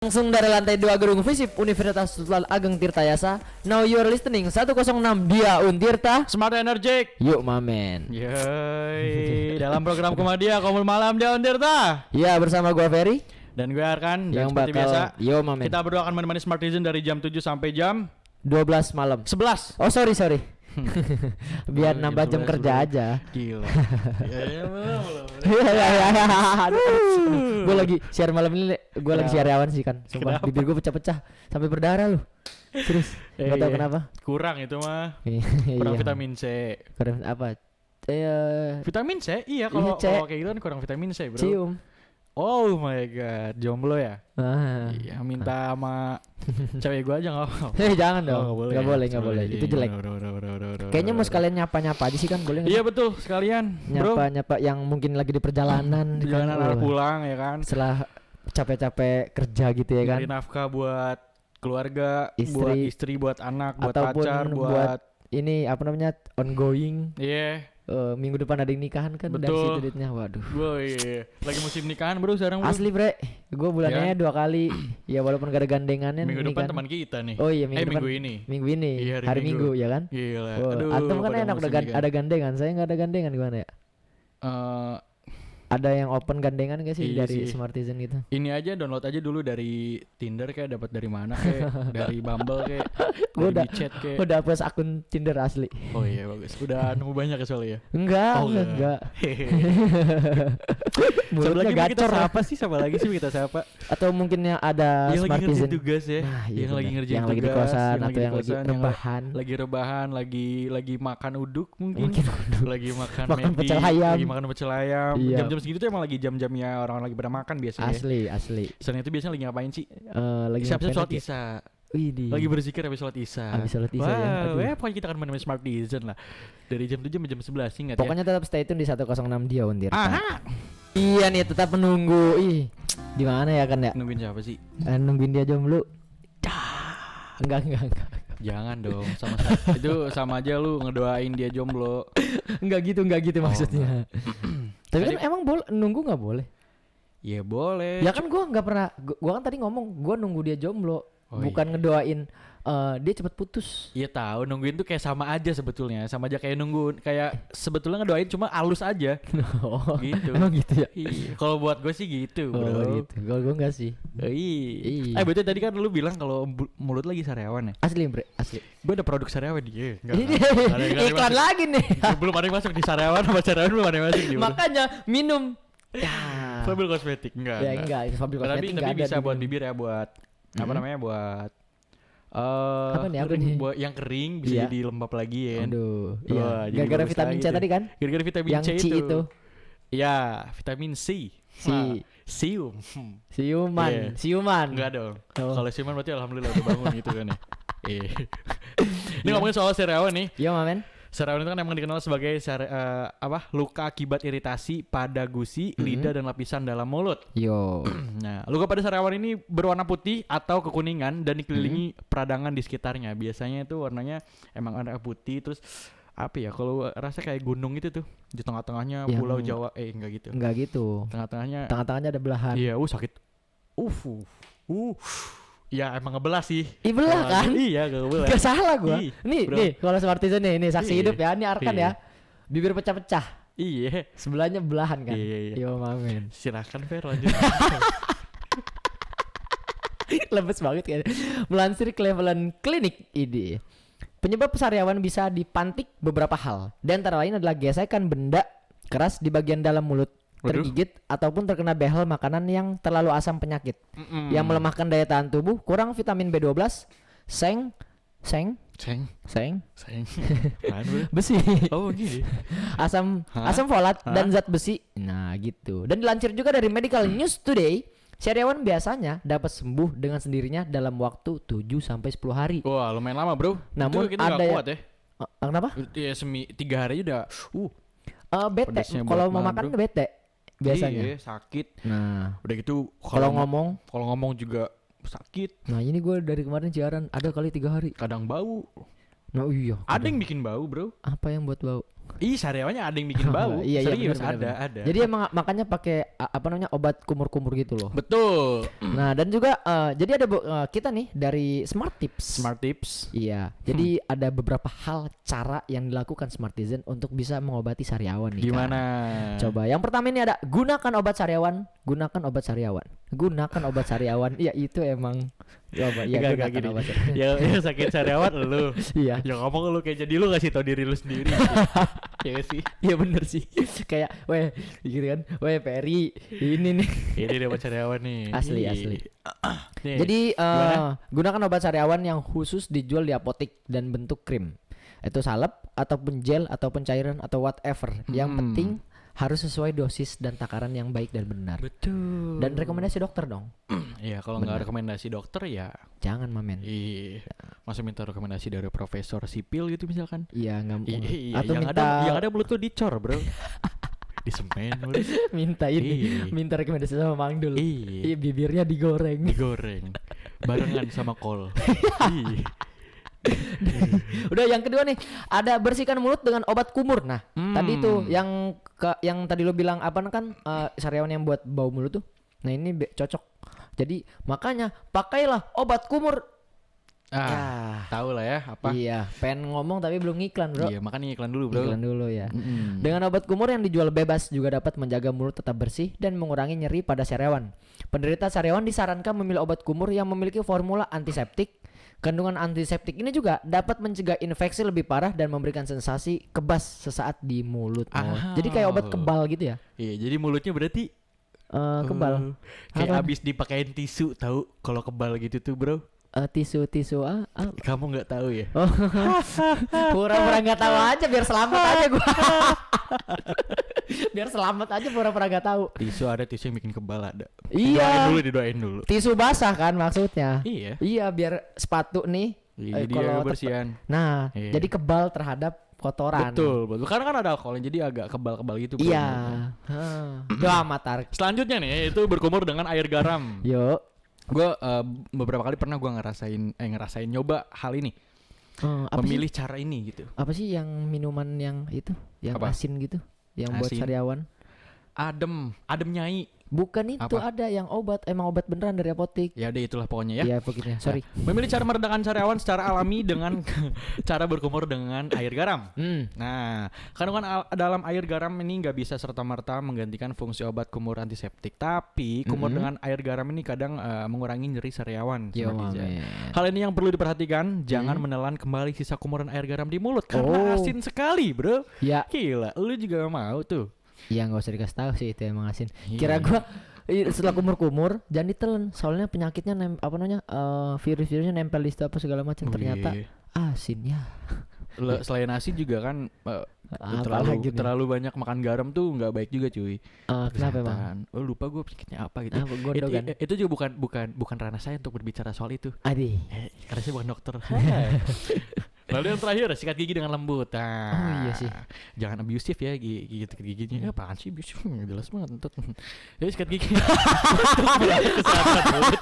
Langsung dari lantai 2 Gedung Visip Universitas Sultan Ageng Tirtayasa. Now you are listening 106 Dia Untirta. Smart Energic. Yuk mamen. Yoi. Dalam program Komedia Komul Malam Dia Untirta. Ya, bersama gua Ferry Dan gue Arkan. Dan yang seperti bakal biasa yo mamen. kita berdua akan menemani Smart Vision dari jam 7 sampai jam 12 malam. 11. Oh sorry. Biar nambah jam 11, kerja aja. Gila. Gue lagi share malam ini. Gue lagi share awan sih kan. Sumpah Kenapa? bibir gue pecah-pecah sampai berdarah loh. Serius. Gak tau kenapa. Kurang itu mah. Iya. Kurang vitamin C. Kurang apa? Vitamin C? Iya Iya, kalau C. kayak gitu kan kurang vitamin C, Bro. Cium. Oh my god, jomblo ya? Ah. Iya, minta sama cewek gue aja enggak. Jangan dong. Oh, Nggak boleh. Itu jelek. Kayaknya mau sekalian nyapa-nyapa aja sih kan, boleh nggak? Iya betul, sekalian bro. Nyapa-nyapa yang mungkin lagi di perjalanan. Perjalanan kan, arah pulang ya kan. setelah capek-capek kerja gitu ya kan. Cari nafkah buat keluarga, Istri. buat istri, buat anak, buat Ataupun pacar, buat buat ini apa namanya, ongoing. iya. Minggu depan ada yang nikahan kan, dari Betul. situ duitnya. Waduh. Boy, lagi musim nikahan bro sekarang bro. Asli bre, gue bulannya 2 kali. Ya walaupun gak ada gandengannya. Minggu nih depan kan. teman kita nih. Oh iya minggu depan. minggu ini. Minggu ini. Iya, hari minggu ya kan. Gila. Oh, antum kan pada enak udah musim nikah. ada gandengan. Saya nggak ada gandengan, gimana ya? Eh, Ada yang open gandengan gak sih Iya dari sih. Smartisan gitu? ini aja download aja dulu dari Tinder kayak dapat dari mana kayak dari Bumble kayak Gua dari udah- chat kayak. Udah hapus akun Tinder asli. Oh iya bagus. Udah nemu banyak ya soalnya ya. Enggak, Oh, enggak. Siapa Mulutnya lagi kita gacor. siapa sih? Siapa lagi sih kita siapa? Atau mungkin yang ada Yang lagi ngerjain Smartisan. tugas ya. Nah, iya yang lagi bener. ngerjain yang lagi di tugas, kosan yang atau lagi di yang lagi kosan, yang rebahan. lagi rebahan, lagi makan uduk mungkin. Mungkin uduk. Lagi makan Makan McD, pecel ayam. lagi makan pecel ayam. Iya. Jam-jam segitu tuh emang lagi jam-jamnya orang lagi pada makan biasanya. Asli. Selain itu biasanya lagi ngapain sih? Lagi Siap-siap ngapain sholat aja? Isya. Widih. Lagi berzikir habis sholat Isya. Habis sholat Isya ya, aduh. Pokoknya kita akan menemani Smart Vision lah. Dari jam 7 sampai jam 11 ingat ya. Pokoknya tetap stay tune di 106 Dia Untirta. Aha. Iya nih, tetap menunggu. Ih, di mana ya kan ya? Nungguin siapa sih? Nungguin dia jomblo. Enggak. Jangan dong, itu sama aja lu ngedoain dia jomblo. Enggak gitu Oh, maksudnya. Tapi kan emang boleh nunggu nggak boleh? Ya boleh. Ya kan gua nggak pernah. Gua kan tadi ngomong gua nunggu dia jomblo, Oh, bukan ngedoain dia cepet putus. Iya tahu, nungguin tuh kayak sama aja sebetulnya, sama aja kayak nunggu, kayak sebetulnya ngedoain cuma halus aja. Oh, Gitu. emang gitu ya? Iya, kalau buat gue sih gitu, Oh bro. gitu. Kalau gua enggak sih. Iya. Betul tadi kan lu bilang kalau mulut lagi sariawan ya. Asli bre, asli. Gue ada produk sariawan dia. Ini iklan lagi nih. Belum ada yang masuk di sariawan sama sariawan belum ada yang masuk di. Makanya minum. Ya. Fabil kosmetik enggak. Ya enggak, Fabil Tapi Cosmetic enggak ada bisa di buat minum. bibir ya, buat apa Mhm. namanya, buat Apa nih? buat yang kering bisa Iya. dilembab lagi ya. Aduh, Wah, iya. jadi Gara-gara bagus vitamin lagi C tuh. tadi kan? Gara-gara vitamin Yang C C itu. Ya, vitamin C. Nah, sium. Siuman, Iya. siuman. Enggak dong. Oh. Kalau siuman berarti alhamdulillah udah bangun gitu kan ya. Iya. Ini ngomongin soal sariawan nih. Iya, Mamen. Sariawan itu kan emang dikenal sebagai luka akibat iritasi pada gusi, lidah dan lapisan dalam mulut. Yo. Nah, luka pada sariawan ini berwarna putih atau kekuningan dan dikelilingi peradangan di sekitarnya. Biasanya itu warnanya emang warna putih, terus apa ya? Kalau rasa kayak gunung itu tuh di tengah-tengahnya Yang- Pulau Jawa. Enggak gitu. Enggak gitu. Tengah-tengahnya. Tengah-tengahnya ada belahan. Iya, sakit. Ya emang ngebelah sih. Ih, belah kan? Iya, ngebelah. Gak salah gua. Ih, Nih, bro. nih kalau Smartisan nih, saksi Iya. hidup ya. Ini Arkan Iya. ya. Bibir pecah-pecah. Iya. Sebelahnya belahan kan. Iya. Yo, Mamen. Silakan Fer lanjut. Lemes banget kan. Melansir Cleveland Clinic ini. Penyebab sariawan bisa dipantik beberapa hal. Di antara lain adalah gesekan benda keras di bagian dalam mulut, Waduh. tergigit ataupun terkena behel makanan yang terlalu asam penyakit yang melemahkan daya tahan tubuh, kurang vitamin B12, seng, Ceng. Apaan, bro? besi, Oh gini. asam Hah? asam folat Hah? dan zat besi. Nah, gitu. Dan dilansir juga dari Medical News Today, sariawan biasanya dapat sembuh dengan sendirinya dalam waktu 7 sampai 10 hari. Wah lumayan lama bro. Namun itu kita ada nggak yang- kuat ya. Kenapa? Ya 3 hari udah. Bete. Pedasnya Kalau buat mau malam, makan bro. bete biasanya. Iya, sakit. Nah, Udah gitu kalau ngomong, juga sakit. nah ini gue dari kemarin siaran ada kali 3 hari. Kadang bau. Nah iya. Ada yang bikin bau, bro. Apa yang buat bau? Ih, sariawannya ada yang bikin bau. Iya, iya, Serius bener. ada. Jadi emang makanya pakai apa namanya obat kumur-kumur gitu loh. Betul. Nah dan juga jadi ada kita nih dari Smart Tips. Smart tips. Iya. Jadi ada beberapa hal cara yang dilakukan Smartizen untuk bisa mengobati sariawan nih. Kak. Gimana? Coba yang pertama ini ada gunakan obat sariawan. Gunakan obat sariawan. Gunakan obat sariawan. Iya itu emang. Coba ya Enggak, gunakan gini. obat sariawan. Yang sakit sariawan lu. Iya. Ya ngomong lu kayak jadi lu ngasih tau diri lu sendiri. Ya nggak sih. Iya bener sih. Kayak weh gitu kan. Weh Peri ini nih. Ini dia obat sariawan nih. Asli, Nih. asli. Nih. Jadi Gimana? gunakan obat sariawan yang khusus dijual di apotek dan bentuk krim. Itu salep ataupun gel ataupun cairan atau whatever. Yang penting harus sesuai dosis dan takaran yang baik dan benar. Betul. Dan rekomendasi dokter dong. Iya, kalau nggak rekomendasi dokter ya. Jangan mamen. Iya. Masa minta rekomendasi dari profesor sipil gitu misalkan. Iya nggak Iya, atau yang minta ada mulut tuh dicor, bro. Disemen mulut. minta ini, Iya. minta rekomendasi sama Mang Dul. Iya. Iya bibirnya digoreng. Digoreng barengan sama kol. Iya. Udah yang kedua nih, ada bersihkan mulut dengan obat kumur. Nah, tadi itu yang tadi lo bilang apa kan sariawan yang buat bau mulut tuh. Nah, ini cocok. Jadi, makanya pakailah obat kumur. Tahu lah ya apa. Iya, pengen ngomong tapi belum ngiklan, Bro. Iya, makanya iklan dulu, bro. Iklan dulu ya. Mm-mm. Dengan obat kumur yang dijual bebas juga dapat menjaga mulut tetap bersih dan mengurangi nyeri pada sariawan. Penderita sariawan disarankan memilih obat kumur yang memiliki formula antiseptik. Kandungan antiseptik ini juga dapat mencegah infeksi lebih parah dan memberikan sensasi kebas sesaat di mulut. Jadi kayak obat kebal gitu ya? Iya, jadi mulutnya berarti Kebal. kayak Apa? abis dipakein tisu, tahu kalau kebal gitu tuh, bro. Tisu Kamu nggak tahu ya? Oh, pura-pura nggak tahu aja biar selamat aja gua. Biar selamat aja pura-pura nggak tahu. Tisu ada tisu yang bikin kebal ada. Iya. Didoain dulu. Tisu basah kan maksudnya? Iya. Iya biar sepatu nih. Iya, jadi kalau kebersihan. Nah, Iya. jadi kebal terhadap kotoran. Betul. Karena kan ada alkoholnya jadi agak kebal-kebal gitu. bro. Iya. Doa matar. Selanjutnya nih itu berkumur dengan air garam. Yuk. Gue beberapa kali pernah gue ngerasain nyoba hal ini. Apa Memilih sih? cara ini gitu. Apa sih yang minuman yang itu, yang Apa? asin gitu, yang buat Asin. sariawan? Adem nyai. Bukan itu, Apa? ada yang emang obat beneran dari apotek. Ya udah itulah pokoknya ya. Iya, pokoknya. Sorry. Memilih cara meredakan sariawan secara alami dengan cara berkumur dengan air garam. Nah, kandungan dalam air garam ini nggak bisa serta-merta menggantikan fungsi obat kumur antiseptik. Tapi kumur dengan air garam ini kadang mengurangi nyeri sariawan. Yo, Smart Design. mamen. Hal ini yang perlu diperhatikan, jangan menelan kembali sisa kumuran air garam di mulut karena Oh. asin sekali, bro. Ya, Gila, lu juga mau tuh. iya nggak usah dikasih tahu sih itu emang asin. Iya. Kira gua setelah kumur-kumur jangan ditelan, soalnya penyakitnya virus-virusnya nempel di situ apa segala macam, ternyata Iya. asin ya. Selain asin juga kan Apalagi nih? terlalu banyak makan garam tuh nggak baik juga, cuy. Kenapa emang? Kesehatan. Oh, lupa gue penyakitnya apa gitu. Apa, gondogan? Itu juga bukan ranah saya untuk berbicara soal itu. Adi. Karena saya bukan dokter. Lalu yang terakhir, sikat gigi dengan lembut. Nah, Oh, iya sih. Jangan abusive ya gigit giginya. Ya apaan sih abusive? Jelas banget. Jadi sikat gigi. Kesehatan mulut.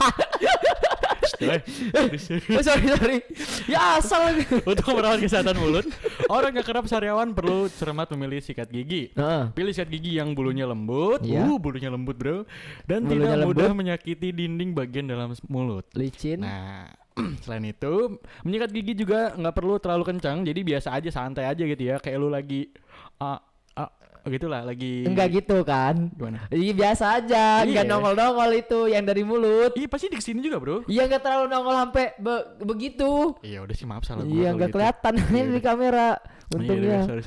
Oh, sorry. Ya asal. Untuk merawat kesehatan mulut, orang yang kerap sariawan perlu cermat memilih sikat gigi. Heeh. Pilih sikat gigi yang bulunya lembut, Iya. bulunya lembut, bro, dan Bulunya tidak mudah lembut. menyakiti dinding bagian dalam mulut. Licin. Nah, selain itu, menyikat gigi juga nggak perlu terlalu kencang, jadi biasa aja, santai aja gitu ya, kayak lu lagi, gitulah, lagi. Enggak gitu kan? Gimana? Iya biasa aja, Iya. enggak nongol-nongol itu yang dari mulut. Iya pasti di sini juga, bro. Iya enggak terlalu nongol sampai begitu. Iya udah sih, maaf salah gua Iya kalau enggak gitu. kelihatan Iya, di udah. kamera. Iya, Untungnya. sorry.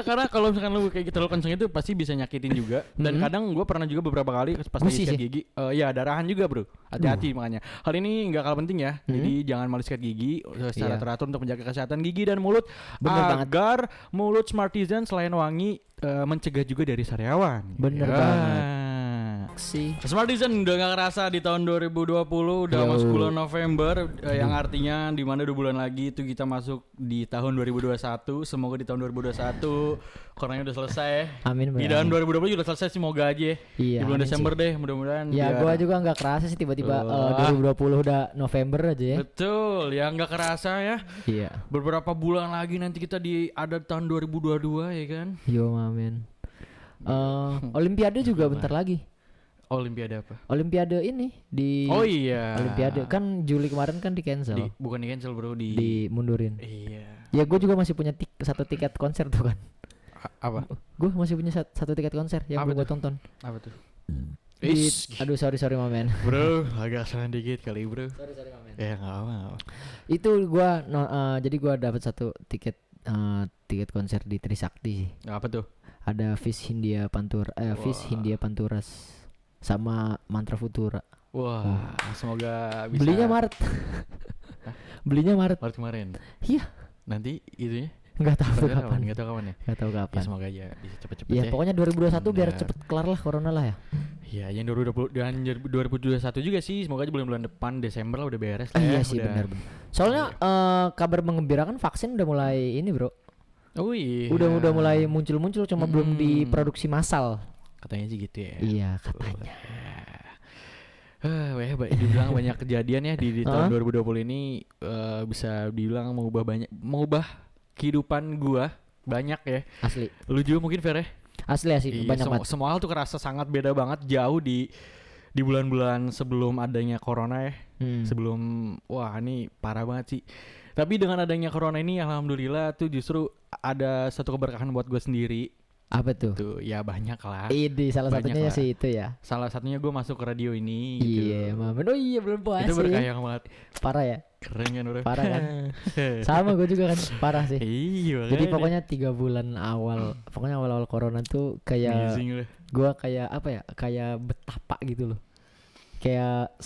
karena kalau misalkan lu kayak gitu terlalu kenceng itu pasti bisa nyakitin juga. Dan kadang gue pernah juga beberapa kali pas lagi Gusi sikat sih. gigi, ya darahan juga, bro. Hati-hati makanya. Hal ini nggak kalah penting ya. Jadi jangan malas sikat gigi secara Iya. teratur untuk menjaga kesehatan gigi dan mulut Bener banget. agar mulut Smartisan selain wangi mencegah juga dari sariawan. Bener Ya. banget. sih. Smart Season udah gak kerasa di tahun 2020, udah Yo. masuk bulan November, yang artinya dimana 2 bulan lagi itu kita masuk di tahun 2021. Semoga di tahun 2021 coronanya udah selesai. Amin. Di tahun 2020 udah selesai, semoga aja. Iya, Di bulan amin Desember sih. deh, mudah-mudahan. Ya biar- gua juga nggak kerasa sih tiba-tiba Wah. 2020 udah November aja ya. Betul, yang gak kerasa ya. Iya. Beberapa bulan lagi nanti kita ada tahun 2022 ya kan. Yo mamen. Olimpiade juga bentar lagi. Olimpiade apa? Olimpiade ini di Oh iya. Olimpiade kan Juli kemarin kan di cancel, Bukan di cancel bro, dimundurin. Iya. Ya gue juga masih punya satu tiket konser tuh kan. Apa? Gue masih punya satu tiket konser yang Apa belum gue tuh? tonton. Apa tuh? Aduh sorry mamen. Bro, agak salah dikit kali bro. Sorry mamen. Ya nggak apa. Itu gue jadi gue dapat satu tiket konser di Trisakti sih. Apa tuh? Ada Fish Hindia Panturas sama Mantra Futura. Wah, semoga bisa. Belinya Maret. Belinya Maret. Maret kemarin. Iya. Nanti itunya? Nggak tahu Nggak kapan. Nggak tahu kapan ya. Nggak tahu Ya kapan. semoga aja bisa cepet-cepet Ya ya. pokoknya 2021 biar Benar. cepet kelar lah corona lah ya. Iya, yang 2020 dan 2021 juga sih. Semoga aja bulan-bulan depan Desember lah udah beres lah. Iya ya, sih udah. benar. Soalnya kabar mengembirakan vaksin udah mulai ini bro. Oh iya. Udah mulai muncul cuma belum diproduksi massal. Katanya sih gitu ya. Iya katanya. Dibilang banyak kejadian ya di tahun 2020 ini, bisa dibilang mengubah kehidupan gua banyak ya. Asli. Lu juga mungkin Fer ya? Asli Iya, banyak banget. semua hal tuh kerasa sangat beda banget jauh di bulan-bulan sebelum adanya corona ya. Sebelum wah ini parah banget sih. Tapi dengan adanya corona ini alhamdulillah tuh justru ada satu keberkahan buat gue sendiri. Apa tuh? Tuh ya banyak lah. Ini salah Banyak satunya lah. sih itu ya. Salah satunya gue masuk ke radio ini gitu. Iya, mamen. Oh iya belum puas Itu sih. berkah yang banget. Parah ya. Keren kan bro? Parah kan? Sama gue juga kan parah sih. Iya. Jadi makanya. pokoknya 3 bulan awal, pokoknya awal-awal corona tuh kayak Amazing lah. gue kayak apa ya? Kayak betapa gitu loh. Kayak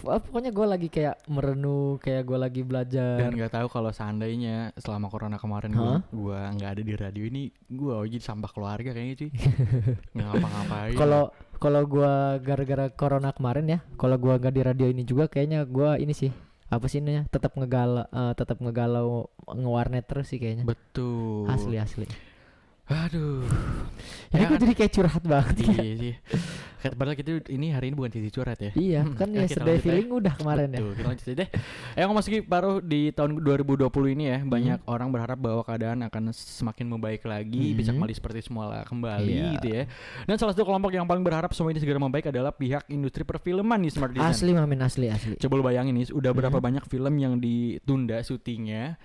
pokoknya gue lagi kayak merenung, kayak gue lagi belajar. Dan nggak tahu kalau seandainya selama corona kemarin gua nggak ada di radio ini, gua jadi sampah keluarga kayaknya cuy. Nggak ngapa-ngapain. Kalau gue gara-gara corona kemarin ya, kalau gue nggak di radio ini juga kayaknya gue ini sih apa sih namanya? Tetap ngegalau ngewarnet terus sih kayaknya. Betul. Asli. Aduh. Ini Ya gue kan? jadi kayak curhat banget ya. Iya sih. Padahal kita ini hari ini bukan sisi curhat ya. Iya, kan Ya, kita yesterday lanjut feeling udah kemarin ya. Betul, kita lanjut aja deh. Memasuki baru di tahun 2020 ini ya, banyak orang berharap bahwa keadaan akan semakin membaik lagi, bisa kembali seperti semula kembali Iya. gitu ya. Dan salah satu kelompok yang paling berharap semua ini segera membaik adalah pihak industri perfilman di Smart Design. Asli mamin asli. Coba lu bayangin nih, udah berapa banyak film yang ditunda syutingnya,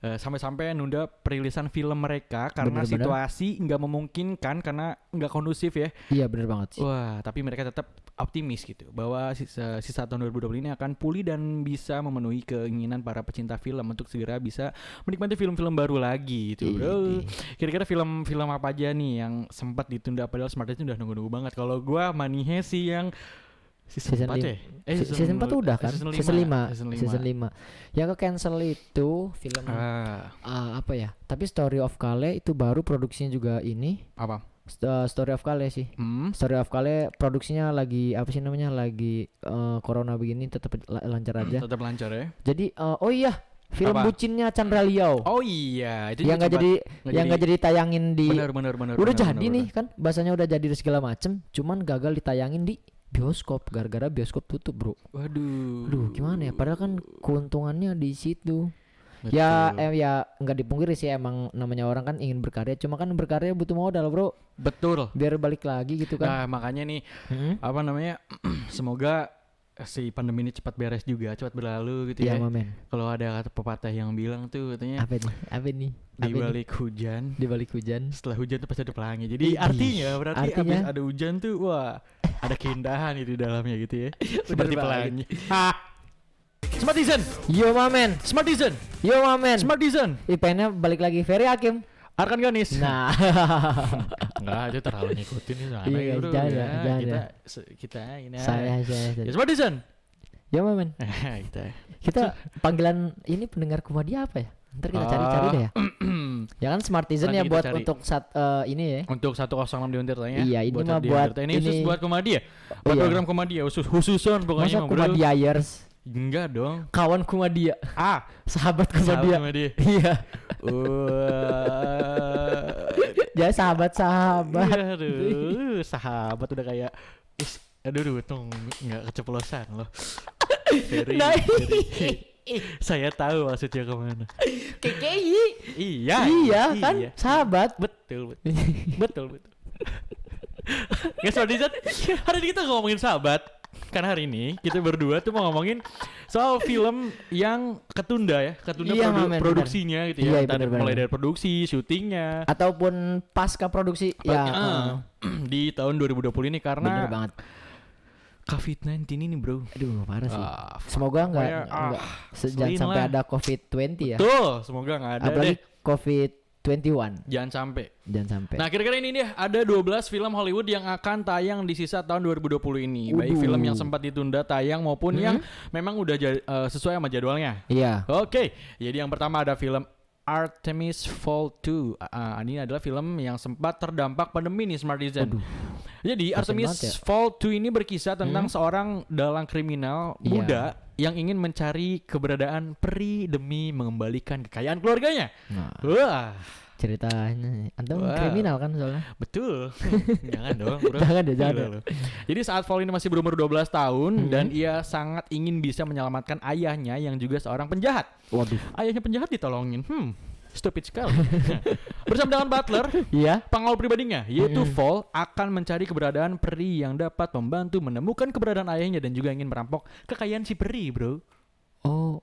sampai-sampai nunda perilisan film mereka karena Bener-bener. situasi nggak memungkinkan, karena nggak kondusif ya. Iya bener banget sih. Wah, tapi mereka tetap optimis gitu bahwa sisa tahun 2020 ini akan pulih dan bisa memenuhi keinginan para pecinta film untuk segera bisa menikmati film-film baru lagi gitu. Bro. Kira-kira film-film apa aja nih yang sempat ditunda, padahal Smart Design udah nunggu-nunggu banget. Kalau gua Manihe sih yang season 4 ya? Season 4 tuh udah kan? Season 5. Season 5. Yang ke cancel itu film apa ya? Tapi Story of Kale itu baru produksinya juga ini. Apa? Story of Kale sih. Story of Kale produksinya lagi apa sih namanya? Lagi corona begini tetap lancar aja. Tetap lancar ya. Jadi oh iya, film Apa? bucinnya Chandra Liao. Oh iya, itu Yang nggak jadi tayangin di benar. udah jadi nih kan, bahasanya udah jadi segala macem, cuman gagal ditayangin di bioskop gara-gara bioskop tutup bro. Waduh. Aduh gimana ya, padahal kan keuntungannya di situ. Betul. Ya nggak dipungkiri sih, emang namanya orang kan ingin berkarya, cuma kan berkarya butuh modal bro, Betul. biar balik lagi gitu kan. Nah, makanya nih apa namanya? Semoga si pandemi ini cepat beres juga, cepat berlalu gitu Iya ya. mamen. Kalau ada kata pepatah yang bilang tuh katanya Apa nih di balik hujan, di balik hujan setelah hujan tuh pasti ada pelangi. Jadi Idih. berarti Artinya? abis ada hujan tuh wah, ada keindahan itu di dalamnya gitu ya. Seperti banget. pelangi. Smart Design, yo mamen, Smart Design, yo mamen. Smart Design. IPN-nya balik lagi Ferry Hakim. Arkan Ganis. Nah Enggak, itu terlalu ngikutin nih sana Iya, ya, bro. jangan, Ya, jangan. kita ini saya ya, Smart Design. yo mamen. kita Kita panggilan ini pendengar Kumadia apa ya? Ntar kita cari-cari deh ya. Ya kan Smartisan Nanti ya kita buat cari. untuk ini ya. Untuk 106 di Untirtanya. Iya, ini mah di buat Untirta. Ini khusus ini. buat komedi ya? Oh, Buat iya. program komedi ya, khususon pokoknya Masa mah, bro. Kumadiayers, Enggak dong. kawan Kumadia, Sahabat sahabat Kumadia. sama dia. Iya. Wah. Jadi sahabat-sahabat. Iya, aduh, sahabat udah kayak aduh, untung nggak keceplosan loh. Ferry, Nah, saya tahu maksudnya kemana. KKI. Iya, Iya kan sahabat. betul, betul. Guys, hari ini kita ngomongin sahabat. Karena hari ini kita berdua tuh mau ngomongin soal film yang ketunda ya, Iya, Mamen, produksinya gitu Iya, ya. Tadi bener. mulai dari produksi, syutingnya Ataupun pasca produksi ya. di tahun 2020 ini Bener karena banget. COVID-19 ini, bro. Aduh, parah sih. Fuck. Semoga enggak Pokoknya, jangan selin sampai lah. ada COVID-20 ya. Tuh, semoga nggak ada Apalagi deh. COVID-21. Jangan sampai. Jangan sampai. Nah, kira-kira ini dia ada 12 film Hollywood yang akan tayang di sisa tahun 2020 ini. Baik Waduh. film yang sempat ditunda tayang maupun yang memang udah sesuai sama jadwalnya. Iya. Oke, jadi yang pertama ada film Artemis Fowl 2. Ini adalah film yang sempat terdampak pandemi nih, Smartisan. Jadi Kasian Artemis banget ya. Fowl 2 ini berkisah tentang seorang dalang kriminal Iya. muda yang ingin mencari keberadaan peri demi mengembalikan kekayaan keluarganya. Nah, Wah, ceritanya antum Wow. kriminal kan soalnya. betul. Jangan dong, bro. Jangan deh, jangan Gila deh. lu. Jadi saat Fowl ini masih berumur 12 tahun dan ia sangat ingin bisa menyelamatkan ayahnya yang juga seorang penjahat. Waduh. Ayahnya penjahat ditolongin. Stupid sekali. Bersama dengan Butler, Iya. pengawal pribadinya, yaitu Fowl akan mencari keberadaan peri yang dapat membantu menemukan keberadaan ayahnya dan juga ingin merampok kekayaan si peri, bro. Oh.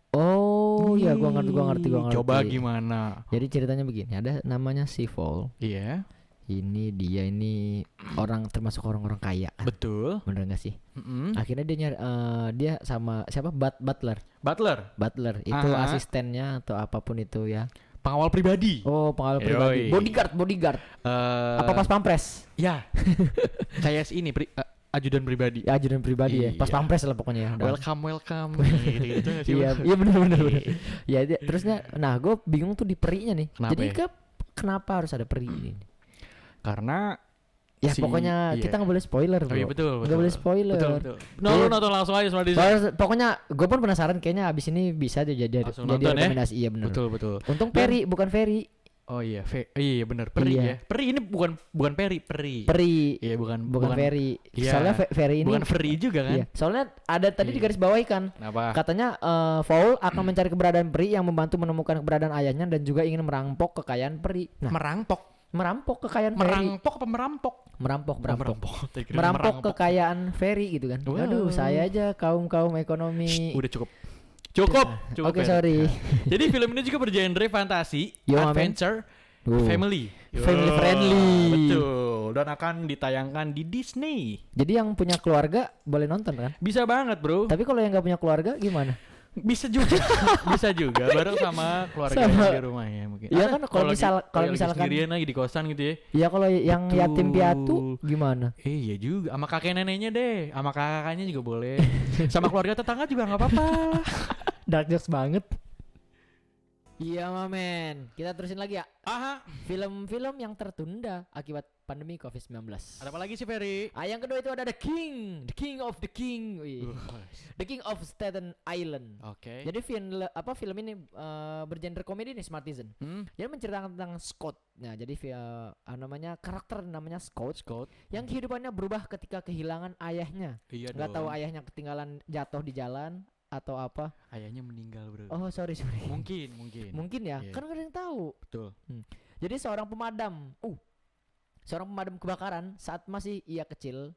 Oh, ya gua ngerti. Coba gimana? Jadi ceritanya begini, ada namanya si Vol. Iya, Dia ini orang termasuk orang-orang kaya kan? betul. Bener gak sih? Mm-mm. Akhirnya dia sama siapa? Butler. Butler, Itu Aha. asistennya atau apapun itu ya. pengawal pribadi. Oh, pengawal pribadi. Yoi. Bodyguard. Eh, Apa pas pampres? Ya, kayak ini ajudan pribadi. Ya, ajudan pribadi ya. Pas Iya. pampres lah pokoknya ya. Udah. Welcome. Gitu nggak sih, Iya, Bang? iya benar. Ya, terusnya nah gue bingung tuh di perinya nih. Kenapa Jadi ya? kenapa harus ada peri ini? Karena Ya si- pokoknya iya. kita nggak boleh spoiler, Oh, iya, bro. betul. Nggak boleh spoiler. Betul. Lu nonton langsung aja sama Disney. Pokoknya gue pun penasaran, kayaknya abis ini bisa aja jadi Langsung jadi nonton ya? rekomendasi. Iya benar. Betul. Untung Peri bukan Ferry. Oh iya, iya benar. Peri Iya. ya. Peri ini bukan Peri. Peri Iya, bukan Ferry. Iya. Soalnya Ferry ini bukan Ferry juga kan? Iya. Soalnya ada tadi di Iya. garis bawahi kan. Kenapa? Katanya Fowl akan mencari keberadaan peri yang membantu menemukan keberadaan ayahnya dan juga ingin merampok kekayaan peri. Nah, merampok kekayaan Ferry. Merampok apa merampok? Merampok. Tadi kira Merampok kekayaan Ferry gitu kan. Wow. Aduh, saya aja kaum ekonomi. Udah cukup. Oke, ya. sorry. Jadi film ini juga bergenre fantasi, Yo, amen. adventure, family. Family friendly. Betul. Dan akan ditayangkan di Disney. Jadi yang punya keluarga boleh nonton kan? Bisa banget, bro. Tapi kalau yang nggak punya keluarga gimana? Bisa juga. Bisa juga bareng sama keluarga Sama. yang di rumah ya mungkin. Iya Ada kan, kalau lagi misalkan- sendirian lagi di kosan gitu ya. Ya kalau yang Betul. yatim piatu gimana? Iya juga, sama kakek neneknya deh, sama kakaknya juga boleh. Sama keluarga tetangga juga nggak apa-apa. Dark jokes banget. Iya mamen, kita terusin lagi ya. Aha. Film-film yang tertunda akibat pandemi COVID-19. Ada apa lagi sih, Ferry? Yang kedua itu ada The King of the King. Wih. The King of Staten Island. Oke. Jadi film ini bergenre komedi nih, Smartisan. Dia menceritakan tentang Scott. Nah, jadi namanya karakter namanya Scott yang kehidupannya berubah ketika kehilangan ayahnya. Iya Nggak tahu ayahnya ketinggalan jatuh di jalan atau apa. Ayahnya meninggal, bro. Oh, sorry. Mungkin. Ya, Iya. kan nggak ada yang tahu. Betul. Jadi seorang pemadam kebakaran saat masih ia kecil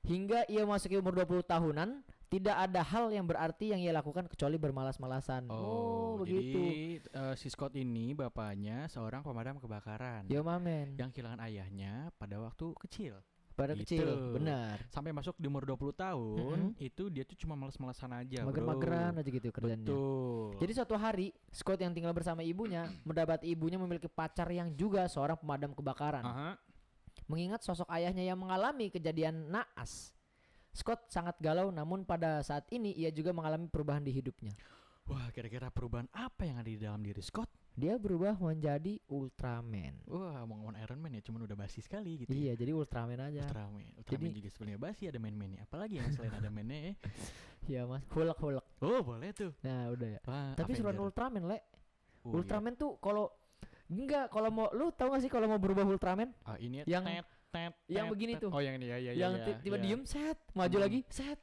hingga ia memasuki umur 20 tahunan, tidak ada hal yang berarti yang ia lakukan kecuali bermalas-malasan. Oh, begitu. Jadi si Scott ini bapaknya seorang pemadam kebakaran Yo mamen. yang kehilangan ayahnya pada waktu kecil. Pada Gitu. kecil, benar. Sampai masuk di umur 20 tahun, itu dia tuh cuma males-malesan aja, Mager-mageran bro. aja gitu kerjanya. Betul. Jadi suatu hari Scott yang tinggal bersama ibunya mendapati ibunya memiliki pacar yang juga seorang pemadam kebakaran. Aha. Mengingat sosok ayahnya yang mengalami kejadian naas, Scott sangat galau, namun pada saat ini ia juga mengalami perubahan di hidupnya. Wah, kira-kira perubahan apa yang ada di dalam diri Scott? Dia berubah menjadi Ultraman. Wah, ngomong Iron Man ya, cuman udah basi sekali gitu. Iya, jadi Ultraman aja. Ultraman juga sebenarnya basi, ada main-mainnya. Apalagi yang selain ada mainnya? Iya mas, Hulk. Oh, boleh tuh. Nah udah ya. Wah, Tapi seruan Avenger. Ultraman Oh, Ultraman tuh kalau mau lu tahu gak sih kalau mau berubah Ultraman? iya. Ini yang- tet, yang begini tuh. Oh, yang ini ya. yang tiba diem set, maju lagi set.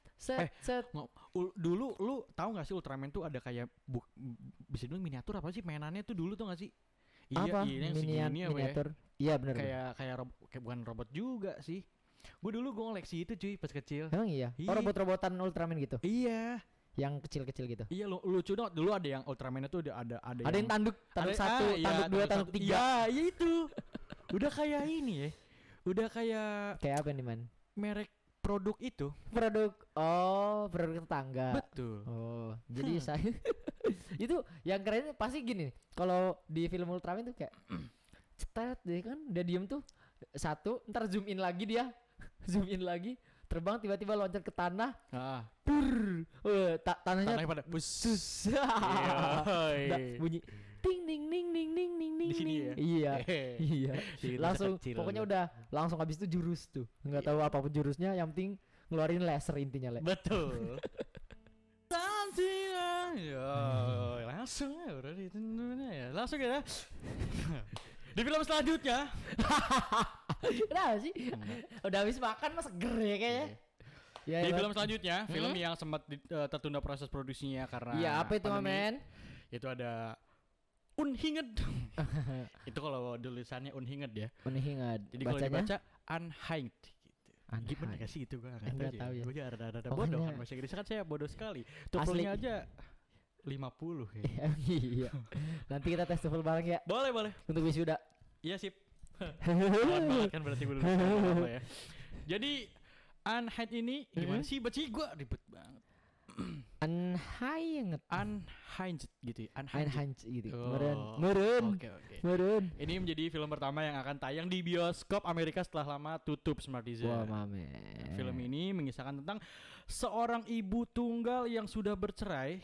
Dulu lu tahu nggak sih Ultraman tuh ada kayak bisa dibilang miniatur apa sih mainannya tuh dulu tuh nggak sih? Apa? Iya yang segini apa ya? Miniatur. Iya benar. Kayak bukan robot juga sih. Gue dulu gue ngoleksi itu cuy pas kecil. Emang iya. Iya. Oh, robot-robotan Ultraman gitu. Iya. Yang kecil-kecil gitu. Iya lucu dong. Dulu ada yang Ultraman itu ada Ada yang tanduk satu, iya, tanduk dua, tanduk satu. tiga. Iya itu. Udah kayak ini ya. Udah kayak Kayak apa nih man? merek produk itu. Produk tetangga. Betul. Oh, jadi saya itu yang keren pasti gini. Kalau di film Ultraman tuh kayak cetet deh kan, dia diem tuh satu, ntar zoom in lagi dia, zoom in lagi, terbang tiba-tiba loncat ke tanah, Ah, pur, tanahnya tanahnya pada bus. sus, Iya. Nggak, bunyi ting ding ding ding ding ding ding. Di sini ding. ya? Iya. Iya. Cerita Langsung kecil. pokoknya udah langsung habis itu jurus tuh. Nggak tahu apapun jurusnya, yang penting ngeluarin laser intinya, Le. Betul. Ya, langsung ya udah ditentunya ya. Langsung ya. Di film selanjutnya. Kenapa sih? Udah habis makan mas seger ya kayaknya. Ya, Di ya, film selanjutnya, film yang sempat tertunda proses produksinya karena Iya, apa itu pandemi, men? itu ada Unhinged. Itu kalau tulisannya Unhinged ya. Mengingat Jadi kalau bacanya dibaca Unhinged gitu. Unhinged. Gimana ya sih itu gue Nggak nggak tahu ya. Gue juga rada-rada Pokoknya- bodoh kan bahasa Inggris kan saya bodoh sekali. Asli. TOEFL-nya aja 50 ya. Iya. Nanti kita tes TOEFL bareng ya Boleh. untuk wisuda. Iya sip. Keren banget kan berarti gue lulus apa ya. Jadi Unhinged ini gimana sih baca gue ribet banget. Unhinged. Unhinged gitu ya. Unhinged gitu. Oh, Meren. Oke. Meren. Ini menjadi film pertama yang akan tayang di bioskop Amerika setelah lama tutup Smartiza. Wah, mame. Film ini mengisahkan tentang seorang ibu tunggal yang sudah bercerai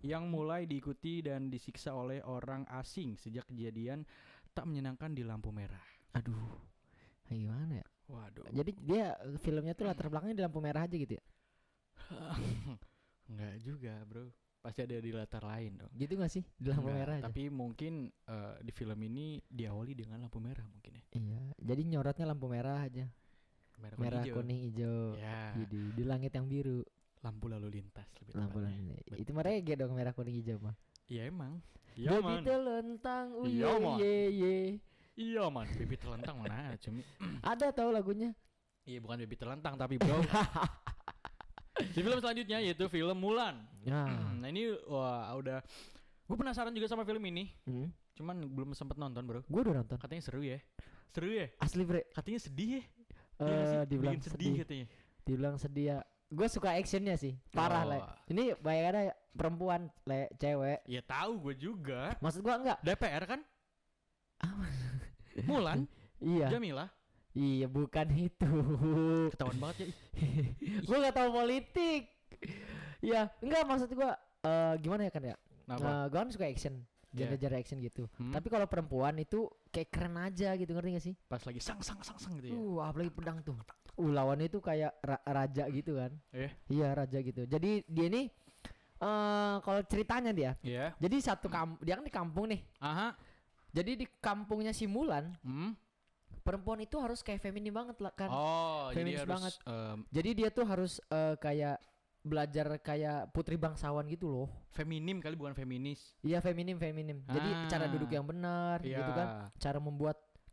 yang mulai diikuti dan disiksa oleh orang asing sejak kejadian tak menyenangkan di lampu merah. Aduh. Gimana ya? Waduh. Jadi dia filmnya tuh latar belakangnya di lampu merah aja gitu ya? Enggak juga, Bro. Pasti ada di latar lain dong. Gitu gak sih? Di lampu Enggak, merah aja? tapi mungkin di film ini diawali dengan lampu merah mungkin ya. Iya. Jadi nyorotnya lampu merah aja. Merah, hijau. kuning, hijau. Ya. Jadi di langit yang biru. Lampu lalu lintas lebih Lampu tepatnya. langit. Betul. Itu mereka dong merah kuning hijau mah. Iya emang. Iya Baby man. telentang uye Iya, man. ye. Iya man. Baby terlentang mana cumi. Ada tahu lagunya? Iya bukan baby terlentang tapi bro. Di film selanjutnya yaitu film Mulan. Ya. Nah ini wah udah. Gue penasaran juga sama film ini. Hmm. Cuman belum sempet nonton bro. Gue udah nonton. Katanya seru ya. Seru ya. Asli bre. Katanya sedih ya. Iya nggak sih? Dibilang Bikin sedih. katanya. Dibilang sedih ya. Gue suka actionnya sih. Parah Oh. Le. Ini bayangannya perempuan Le, cewek. Ya tahu gue juga. Maksud gue enggak. DPR kan? Mulan. Iya. Jamila. Iya bukan itu. Ketahuan banget ya. Gue gak tahu politik. Ya enggak maksud gue gimana ya kan ya. Kenapa? Gue kan suka action. Iya. Genre-genre action gitu. Hmm. Tapi kalau perempuan itu kayak keren aja gitu, ngerti gak sih? Pas lagi sang gitu ya. Apalagi pedang tuh. Lawannya itu kayak raja gitu kan. Iya raja gitu. Jadi dia ini kalau ceritanya dia. Iya. Jadi dia kan di kampung nih. Aha. Jadi di kampungnya si Mulan, Hmm. perempuan itu harus kayak feminim banget lah kan. Oh, Feminis jadi harus banget. Jadi dia tuh harus kayak belajar kayak putri bangsawan gitu loh. feminim kali bukan feminis. Iya feminim. Jadi Ah. cara duduk yang benar Iya. gitu kan.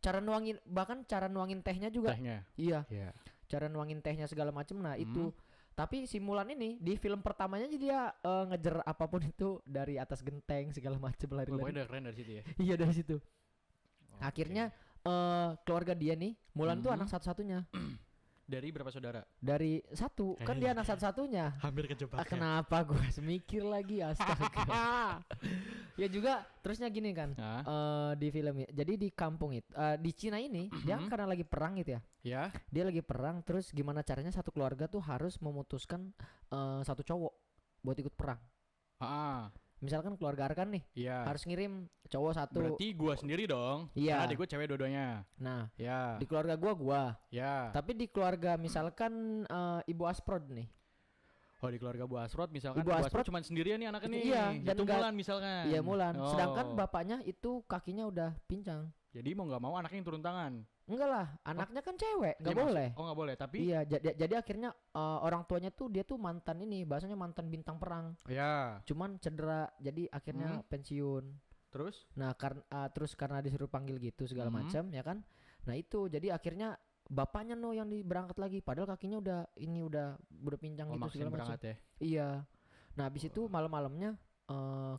Cara nuangin bahkan cara nuangin tehnya juga. Tehnya. Iya, Iya. cara nuangin tehnya segala macem. Nah, itu. Tapi si Mulan ini di film pertamanya aja dia ngejar apapun itu dari atas genteng segala macem Pokoknya lari-lari. udah keren dari situ ya. Iya dari situ. Oke. Akhirnya keluarga dia nih, Mulan tuh anak satu-satunya. Dari berapa saudara? Dari satu, kan dia anak satu-satunya. Hampir kejebak. Kenapa gue semikir lagi astaga. Ya juga terusnya gini kan. Di film jadi di kampung itu di Cina ini dia kan karena lagi perang gitu ya. Ya. Dia lagi perang terus gimana caranya satu keluarga tuh harus memutuskan satu cowok buat ikut perang. Ah. misalkan keluarga Arkan nih Iya. harus ngirim cowok satu. Berarti gua sendiri dong. Iya. Karena adik gua cewek dua-duanya. Nah, Ya. di keluarga gua. Ya. Tapi di keluarga misalkan Ibu Asprod nih. Oh, di keluarga Bu Asrod misalkan Ibu Bu Asprod Asrod cuma sendirian nih anaknya nih. iya, dan Itu enggak- Mulan misalkan. Iya Mulan. Oh. Sedangkan bapaknya itu kakinya udah pincang. Jadi mau nggak mau anaknya yang turun tangan. Enggak lah, anaknya kan cewek, nggak Iya, boleh. Oh, nggak boleh. Tapi Iya, jadi akhirnya orang tuanya tuh dia tuh mantan ini, bahasanya mantan bintang perang. ya. Cuman cedera, jadi akhirnya pensiun. Terus Nah, terus karena disuruh panggil gitu segala Hmm. macam, ya kan? Nah itu, jadi akhirnya bapaknya yang berangkat lagi, padahal kakinya udah pincang gitu maksin segala macam. berangkat ya. Iya. Nah, habis itu malam-malamnya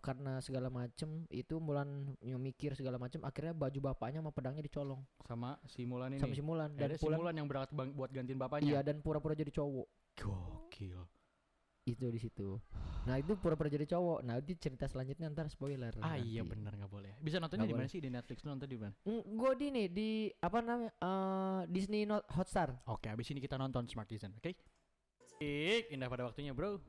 karena segala macem itu Mulan mikir segala macem, akhirnya baju bapaknya sama pedangnya dicolong Sama si Mulan ini. sama si Mulan dan Akhirnya si Mulan yang berangkat buat gantiin bapaknya. iya, dan pura-pura jadi cowok. Gokil. Itu di situ. Nah, itu pura-pura jadi cowok. Nah, itu cerita selanjutnya ntar spoiler. Ah nanti. iya benar nggak boleh. Bisa nontonnya Nggak di mana boleh. sih? Di Netflix lu nonton di mana? Gue di nih di apa namanya Disney Hotstar. Oke, habis ini kita nonton Smartisan, oke? Indah pada waktunya, bro.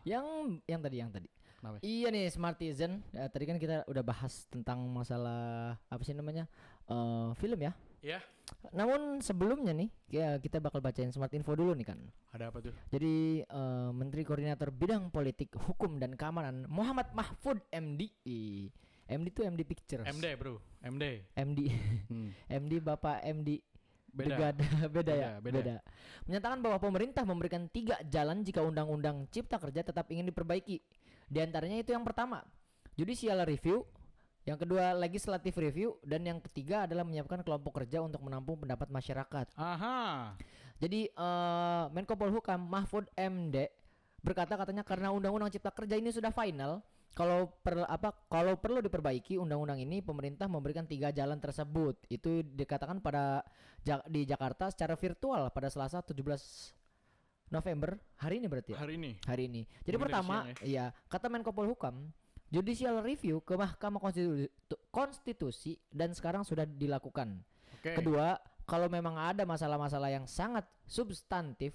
Yang tadi. Kenapa? Iya nih Smartisan. Tadi kan kita udah bahas tentang masalah apa sih namanya film ya. Ya. Namun sebelumnya nih ya kita bakal bacain Smart Info dulu nih kan. Ada apa tuh? Jadi Menteri Koordinator Bidang Politik, Hukum dan Keamanan Muhammad Mahfud MD. MD itu MD Pictures. MD, bro. MD. MD. Hmm. MD Bapak MD. Beda. Beda ya. Beda. Menyatakan bahwa pemerintah memberikan 3 jalan jika Undang-Undang Cipta Kerja tetap ingin diperbaiki. Di antaranya itu yang pertama, judicial review, yang kedua legislative review, dan yang ketiga adalah menyiapkan kelompok kerja untuk menampung pendapat masyarakat. Aha. Jadi Menko Polhukam Mahfud MD berkata katanya karena Undang-Undang Cipta Kerja ini sudah final, kalau perlu diperbaiki undang-undang ini, pemerintah memberikan 3 jalan tersebut. Itu dikatakan di Jakarta secara virtual pada Selasa 17 November hari ini berarti ya. Hari ini. Jadi Mulai dari pertama, siang iya, kata Menko Polhukam, judicial review ke Mahkamah Konstitusi dan sekarang sudah dilakukan. Oke. Kedua, kalau memang ada masalah-masalah yang sangat substantif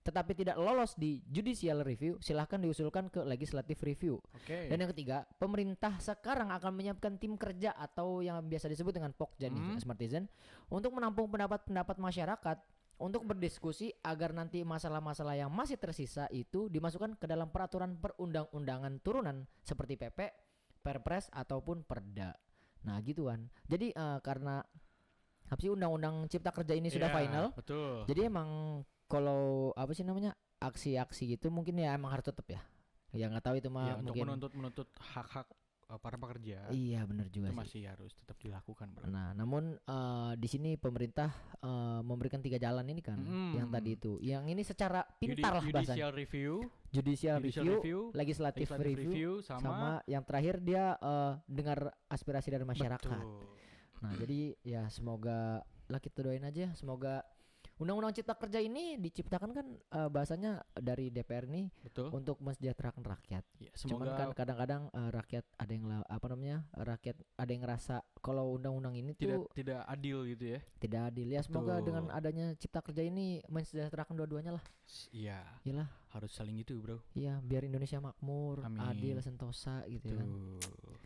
tetapi tidak lolos di judicial review, silahkan diusulkan ke legislative review. Oke. Dan yang ketiga, pemerintah sekarang akan menyiapkan tim kerja atau yang biasa disebut dengan Pokja nih, Smartisan, untuk menampung pendapat-pendapat masyarakat untuk berdiskusi agar nanti masalah-masalah yang masih tersisa itu dimasukkan ke dalam peraturan perundang-undangan turunan seperti PP, Perpres ataupun Perda. Nah, gituan. Jadi karena apa sih Undang-Undang Cipta Kerja ini sudah Iya, final. Betul. Jadi emang kalau apa sih namanya aksi-aksi gitu mungkin ya emang harus tetap ya. Ya nggak tahu itu mah Ya, untuk mungkin. menuntut hak-hak para pekerja. Iya benar juga Itu sih. masih harus tetap dilakukan, bro. Nah, namun di sini pemerintah memberikan 3 jalan ini kan, yang tadi itu, yang ini secara pintar lah bahasanya. Judicial review, Judicial review, review, legislative review, sama yang terakhir dia dengar aspirasi dari masyarakat. betul. Nah, jadi ya semoga lah kita doain aja, semoga Undang-Undang Cipta Kerja ini diciptakan kan bahasanya dari DPR nih Betul. untuk mensejahterakan rakyat. Ya, Cuman semoga kan kadang-kadang rakyat ada yang rakyat ada yang ngerasa kalau undang-undang ini tuh tidak adil gitu ya. tidak adil. Ya semoga Betul. dengan adanya Cipta Kerja ini mensejahterakan dua-duanya lah. Iya, Iyalah, harus saling gitu, bro. iya biar Indonesia makmur, Amin. adil, sentosa gitu ya kan. Tuh.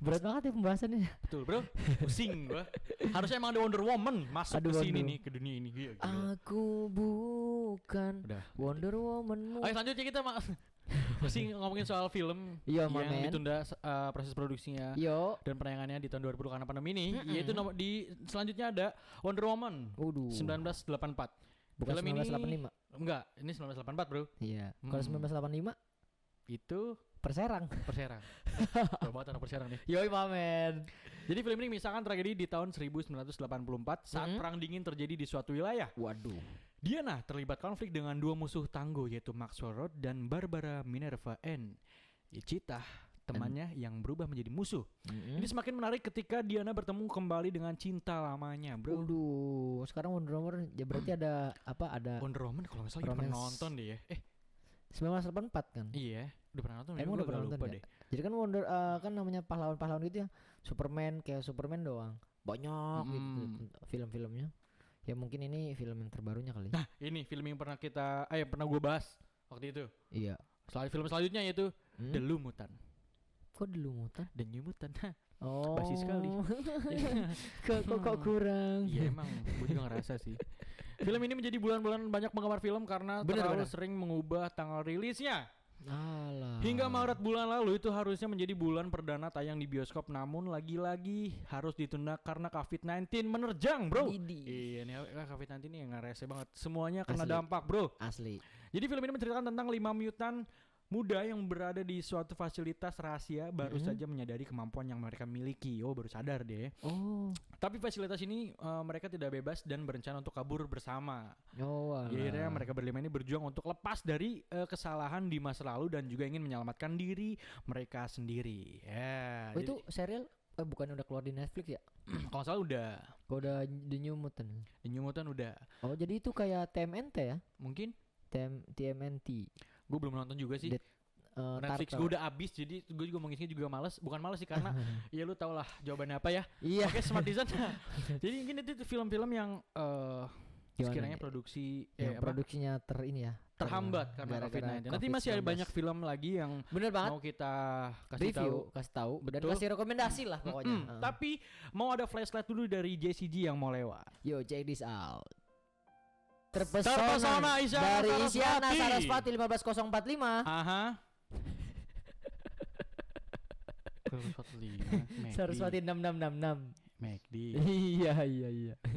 Berat banget ya pembahasannya. Betul, bro. Pusing gua. Harusnya emang ada Wonder Woman masuk Aduh, ke sini Wonder- nih, ke dunia ini. Gila, gila. Aku bukan Udah. Wonder Woman. Ayo selanjutnya kita masih ngomongin soal film Iya, yang Mamen. ditunda proses produksinya Yo. dan penayangannya di tahun 2020 karena pandemi ini, yaitu selanjutnya ada Wonder Woman Waduh. 1984. Bukan Film ini 1985. enggak, ini 1984, bro. Iya. Kalau 1985 Itu Perserang. Perserang. Coba tanah Perserang nih. Yoi pamen. Jadi film ini misalkan tragedi di tahun 1984 saat perang dingin terjadi di suatu wilayah. Waduh. Diana terlibat konflik dengan 2 musuh tangguh yaitu Maxwell Road dan Barbara Minerva N. Ichita, temannya yang berubah menjadi musuh. Ini semakin menarik ketika Diana bertemu kembali dengan cinta lamanya, bro. Waduh, sekarang Wonder Woman ya berarti ada apa? Ada Wonder Woman kalau nggak salah pernah Romance. nonton deh ya. 1984 kan? Iya, udah pernah nonton. Emang Gua udah pernah agak nonton lupa ya? deh. Jadi kan kan namanya pahlawan-pahlawan gitu ya. Superman kayak Superman doang. Banyak gitu film-filmnya. Ya mungkin ini film yang terbarunya kali. Nah, ini film yang pernah yang pernah gue bahas waktu itu. Iya. Film selanjutnya yaitu The New Mutant. Kok dulu mutan? The New Mutant. Oh. Basi sekali. Kok kurang? Iya emang, gue juga ngerasa sih. Film ini menjadi bulan-bulan banyak penggemar film karena terlalu sering mengubah tanggal rilisnya. Alah. Hingga Maret bulan lalu itu harusnya menjadi bulan perdana tayang di bioskop, namun lagi-lagi harus ditunda karena COVID-19 menerjang, bro. Iya nih, COVID-19 ini yang ngerese banget. Semuanya kena Asli. dampak, bro. Asli. Jadi film ini menceritakan tentang 5 mutan muda yang berada di suatu fasilitas rahasia baru saja menyadari kemampuan yang mereka miliki. Oh, baru sadar deh. Oh. Tapi fasilitas ini mereka tidak bebas dan berencana untuk kabur bersama. Oh. Alah. Akhirnya mereka berlima ini berjuang untuk lepas dari kesalahan di masa lalu dan juga ingin menyelamatkan diri mereka sendiri. Ya. Oh, itu serial bukan udah keluar di Netflix ya? Kalau nggak salah udah. Kok udah The New Mutant. The New Mutant udah. Oh, jadi itu kayak TMNT ya? Mungkin. TMNT. Gue belum nonton juga sih. Netflix gue udah abis, jadi gue juga mau ngisinya juga males. Bukan males sih karena ya lu tau lah jawabannya apa ya. Iya. Oke, Smartisan. Jadi mungkin itu film-film yang sekiranya produksi produksinya terhambat karena COVID-19. Nanti masih ada banyak film lagi yang bener banget mau kita kasih tahu dan kasih rekomendasi lah pokoknya. Tapi mau ada flashlight dulu dari JCG yang mau lewat. Yo, check this out. Terpesona dari Isyana Sarasvati 15045. Aha. Sarasvati 6666. McD. Iya.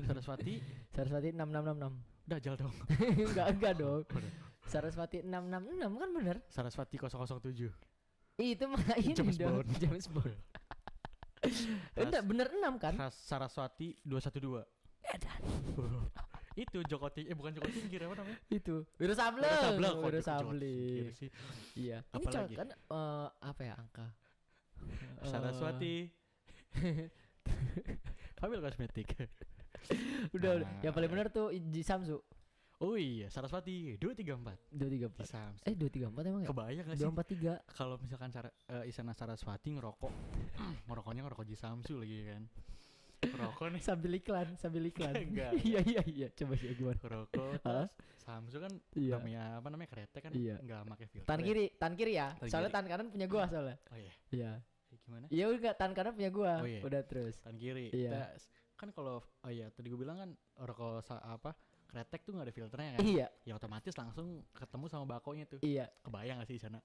Sarasvati 6666. Dajal dong. Enggak dong. Sarasvati 666 kan bener? Sarasvati 007. Itu mah ini dong. James Bond. Enggak bener 6 kan? Sarasvati 212. Itu bukan Joko Tingkir apa namanya? Itu Wiro Sableng. Iya. Ini apalagi kan apa ya angka? Saraswati. Famil kosmetik. Udah. Yang paling benar tuh Ji Samsu. Oh iya, Saraswati 234. 234. Samsu. 234 emang ya? Kebayang gak sih? 243. Kalau misalkan Isyana Sarasvati ngerokok, ngerokoknya ngerokok Ji Samsu lagi kan. Rokok nih sambil iklan Enggak. iya coba sih gimana rokok terus Samsu kan namanya kretek kan enggak pakai filter tan kiri ya soalnya tan kanan punya gua soalnya iya gimana iya udah tan kanan punya gua udah terus tan kiri kan kalau tadi gua bilang kan rokok kretek tuh nggak ada filternya kan ya otomatis langsung ketemu sama bakonya tuh kebayang gak sih di sana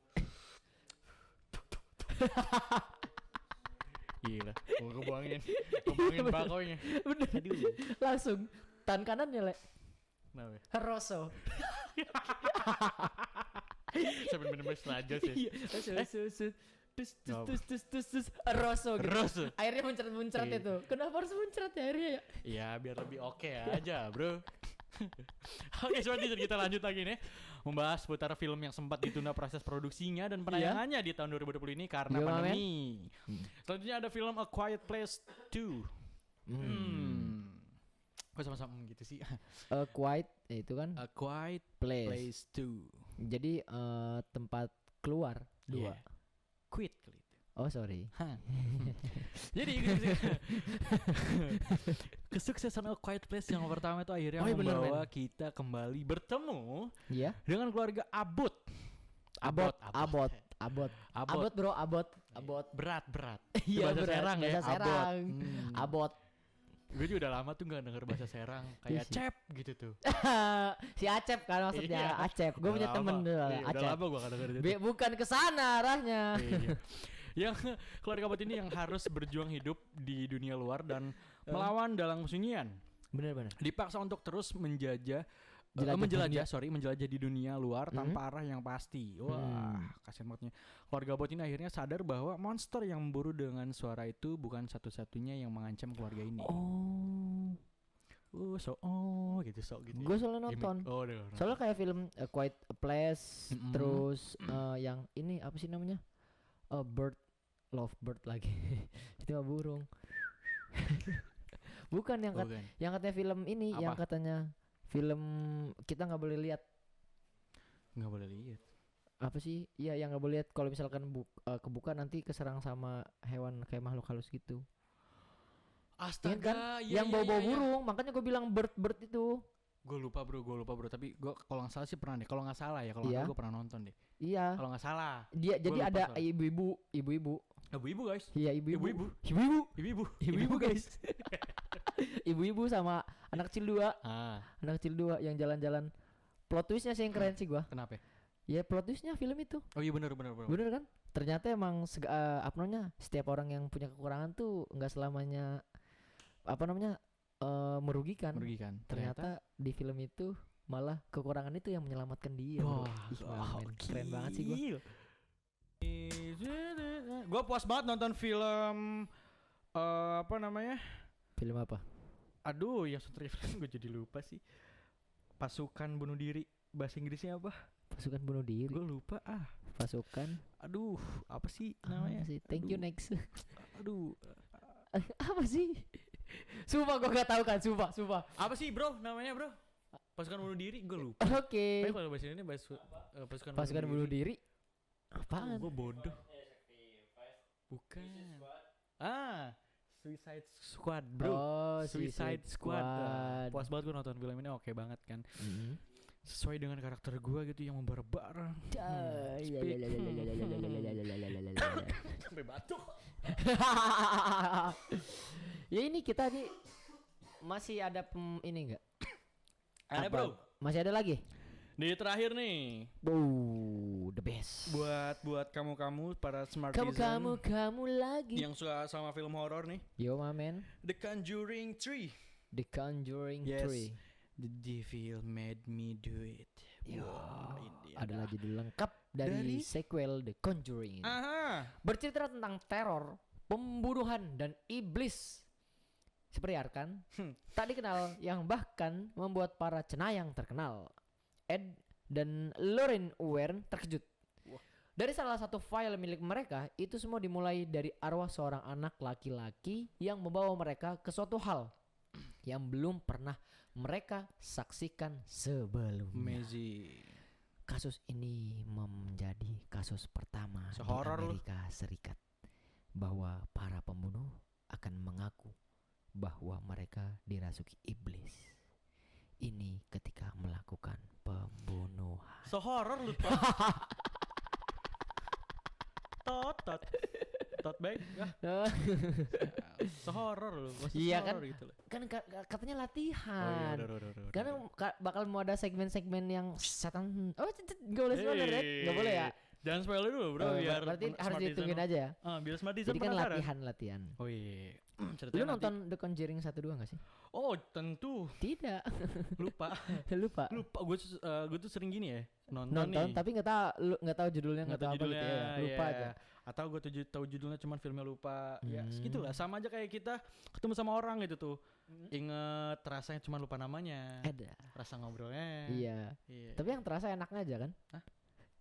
gila, mau kebuangin bakonya. Bener. Langsung tan kanan ya, Le. Kenapa? Rosso. Sampai bener-bener sengaja sih. Tus Rosso gitu. Rosso. Airnya muncrat itu. Kenapa harus muncrat ya airnya ya? Ya biar lebih oke aja, bro. Oke, selanjutnya kita lanjut lagi nih membahas seputar film yang sempat ditunda proses produksinya dan penayangannya di tahun 2020 ini karena pandemi. Selanjutnya ada film A Quiet Place 2. Kok sama-sama gitu sih? A Quiet itu kan? A Quiet Place 2. Jadi tempat keluar 2. Quit kali itu. Oh sorry. Jadi kesuksesan A Quiet Place yang pertama itu akhirnya membawa kita kembali bertemu dengan keluarga Abot bro. Berat. Iya bahasa Serang ya. Abot. Gue juga udah lama tuh gak denger bahasa Serang kayak Cep gitu tuh. Si Acep kan maksudnya. Acep. Gue punya temen tuh Acep. Udah lama gue gak denger itu. Bukan kesana arahnya. Yang keluarga Abot ini yang harus berjuang hidup di dunia luar dan melawan dalang kesunyian. Benar. Dipaksa untuk terus menjelajah di dunia luar tanpa arah yang pasti. Wah, kasihan banget. Keluarga Abot ini akhirnya sadar bahwa monster yang memburu dengan suara itu bukan satu-satunya yang mengancam keluarga ini. Gitu. Gue soalnya nonton. Soalnya kayak film A Quiet Place, terus yang ini apa sih namanya? Lovebird lagi. Itu mah burung. Bukan yang katanya film ini, apa? Yang katanya film kita nggak boleh lihat. Nggak boleh lihat. Apa sih? Iya, yang nggak boleh lihat kalau misalkan kebuka nanti keserang sama hewan kayak makhluk halus gitu. Astaga, kan? Yang bau-bau burung, makanya gue bilang bird itu. Gue lupa bro, tapi gue kalau nggak salah sih pernah deh. Kalau nggak salah ya, kalau nggak Iya. salah gue pernah nonton deh. Iya. Kalau nggak salah. Dia jadi lupa ada soalnya. ibu-ibu. Ibu-ibu guys. Iya, ibu-ibu. Ibu-ibu. Ibu-ibu. Ibu-ibu guys. Ibu-ibu sama anak kecil 2. Anak kecil 2 yang jalan-jalan. Plot twistnya sih yang keren sih gua. Kenapa? Ya plot twistnya film itu. Oh iya benar. Bener kan? Ternyata emang apa namanya? Setiap orang yang punya kekurangan tuh nggak selamanya apa namanya? Merugikan. Ternyata di film itu malah kekurangan itu yang menyelamatkan dia. Bro. Men, keren banget sih gua. Gue puas banget nonton film apa namanya? Film apa? Aduh, yang sutradara film gue jadi lupa sih. Pasukan Bunuh Diri. Bahasa Inggrisnya apa? Pasukan bunuh diri. Gue lupa Pasukan. Aduh, apa sih namanya? Apa sih? Thank you next. Aduh, Apa sih? Sumpah gue gak tahu kan, sumpah. apa sih bro namanya bro? Pasukan Bunuh Diri, gue lupa. Oke. Tapi kalau bahasa ini Pasukan bunuh diri. Apaan? Gue bodoh. Bukan. Suicide Squad bro. Oh, Suicide Squad. Puas banget gue nonton film ini, oke banget kan. Sesuai dengan karakter gue gitu yang membara-bara. Sampai batuk. Ya ini kita nih masih ada ini enggak? Ada Apa? bro. Masih ada lagi? Di terakhir nih. The best. Buat kamu para smartisan Kamu lagi. yang suka sama film horor nih. Yo my man. The Conjuring 3. The Conjuring Yes. 3. The Devil Made Me Do It. Yo, Ini adalah judul lengkap dari sequel The Conjuring. Aha. Bercerita tentang teror, pembunuhan dan iblis. Seperti Arkan, tak dikenal yang bahkan membuat para cenayang terkenal, Ed dan Lorraine Warren terkejut. Dari salah satu file milik mereka, itu semua dimulai dari arwah seorang anak laki-laki yang membawa mereka ke suatu hal yang belum pernah mereka saksikan sebelumnya. Amazing. Kasus ini menjadi kasus pertama di Sehoror lu. Amerika Serikat bahwa para pembunuh akan mengaku bahwa mereka dirasuki iblis. Ini ketika melakukan pembunuhan. Sehoror lu tot baik. Sehoror lu. Iya kan? Gitu loh. Kan katanya Oh iya, latihan. udah. Karena bakal mau ada segmen-segmen yang setan. Oh, gak boleh spoiler ya? Gak boleh ya? Jangan spoiler dulu bro, Oh, biar berarti harus Smartisan ditungguin lu- aja ya. Biar Smartisan Jadi kan penasaran. latihan. Oh iya. Lu Ceritanya nanti- nonton The Conjuring 1-2 gak sih? Oh tentu. Tidak. Lupa. Lupa. Gue tuh sering gini ya nonton Nonton nih. tapi nggak tahu judulnya, nggak tahu apa gitu ya. Lupa iya. aja. Atau gue tahu judulnya cuman filmnya lupa. Ya Hmm. segitulah, sama aja kayak kita ketemu sama orang gitu tuh. Ingat rasanya cuman lupa namanya. Ada. Rasa ngobrolnya. Iya. Iya. Tapi yang terasa enaknya aja kan? Hah?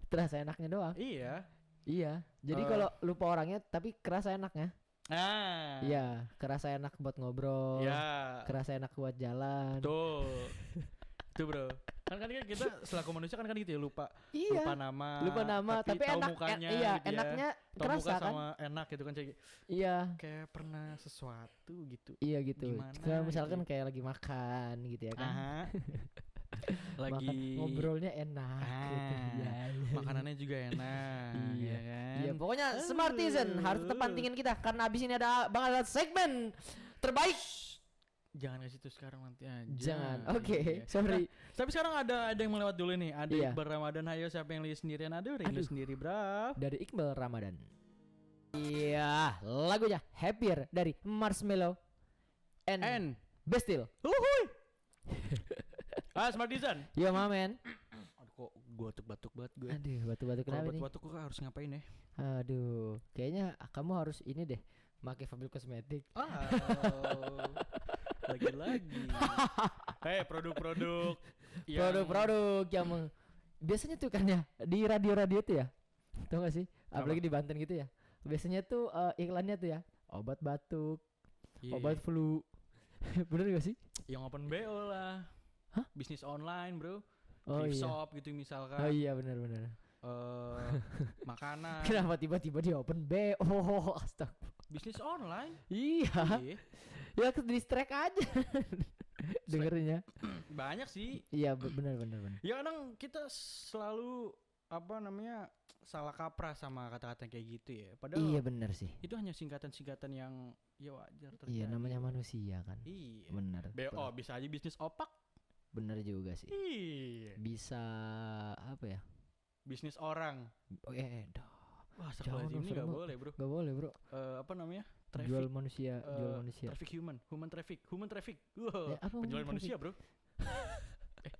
Terasa enaknya doang. Iya. Iya. Jadi kalau lupa orangnya tapi kerasa enaknya. Ah. Iya, kerasa enak buat ngobrol. Ya. Kerasa enak buat jalan. Tuh. Itu bro. Kan kita selaku manusia kan gitu ya, lupa Iya. lupa nama tapi tahu enak, mukanya iya, gitu ya. enaknya Tahu kerasa muka kan? sama enak gitu kan, Iya. kayak pernah sesuatu gitu. Iya gitu. Gimana Kalau misalkan gitu. kayak lagi makan gitu ya kan. Aha. Makan, Lagi ngobrolnya enak gitu. Iya, iya. makanannya juga enak. Iya. Ya kan? Iya, pokoknya Smartisan harus tetap pantengin kita karena abis ini bakal ada segmen terbaik. Jangan kasih itu sekarang nanti aja. Jangan. Oke, Iya. sorry. Tapi sekarang ada yang melewat dulu nih. Ada Iya. Iqbal Ramadan. Ayo siapa yang lihat sendirian? Aduh, Rindu Aduh. sendiri, bro. Dari Iqbal Ramadan. Iya, lagunya Happier dari Marshmello and Bastille. Uhuy. Smartisan. Yo mamen. Aduh, kok gua batuk banget gue. Aduh, batu-batu Kalau kenapa nih? batuk kok harus ngapain ya? Aduh, kayaknya kamu harus ini deh, pakai Fabio Cosmetic. Lagi-lagi. Produk-produk. yang- Produk-produk yang biasanya tuh kan ya di radio-radio tuh ya. Tahu gak sih? Apalagi di Banten gitu ya. Biasanya tuh iklannya tuh ya, obat batuk, Iya. obat flu. Bener gak sih? Yang open BO lah. Hah? Bisnis online, bro. Oh Thrift iya. shop gitu misalkan. Oh iya benar-benar. Makanan. Kenapa tiba-tiba di open BO? Astaga. Bisnis online. Iya. Iya. Ya ke distract aja. dengerinnya. Banyak sih. Iya benar benar benar. Ya kadang kita selalu apa namanya salah kaprah sama kata-kata kayak gitu ya. Padahal Iya benar sih. itu hanya singkatan-singkatan yang ya wajar terjadi. Iya namanya manusia kan. Iya. Benar. BO bisa aja bisnis opak. Benar juga sih. Iya. Bisa apa ya? Bisnis orang. Dah. Wah, Jangan ini dong, nggak serem. boleh, bro. Gak boleh bro. Apa namanya? Jual manusia, jual manusia. Traffic human traffic. Wow, Apa penjualan human manusia, bro.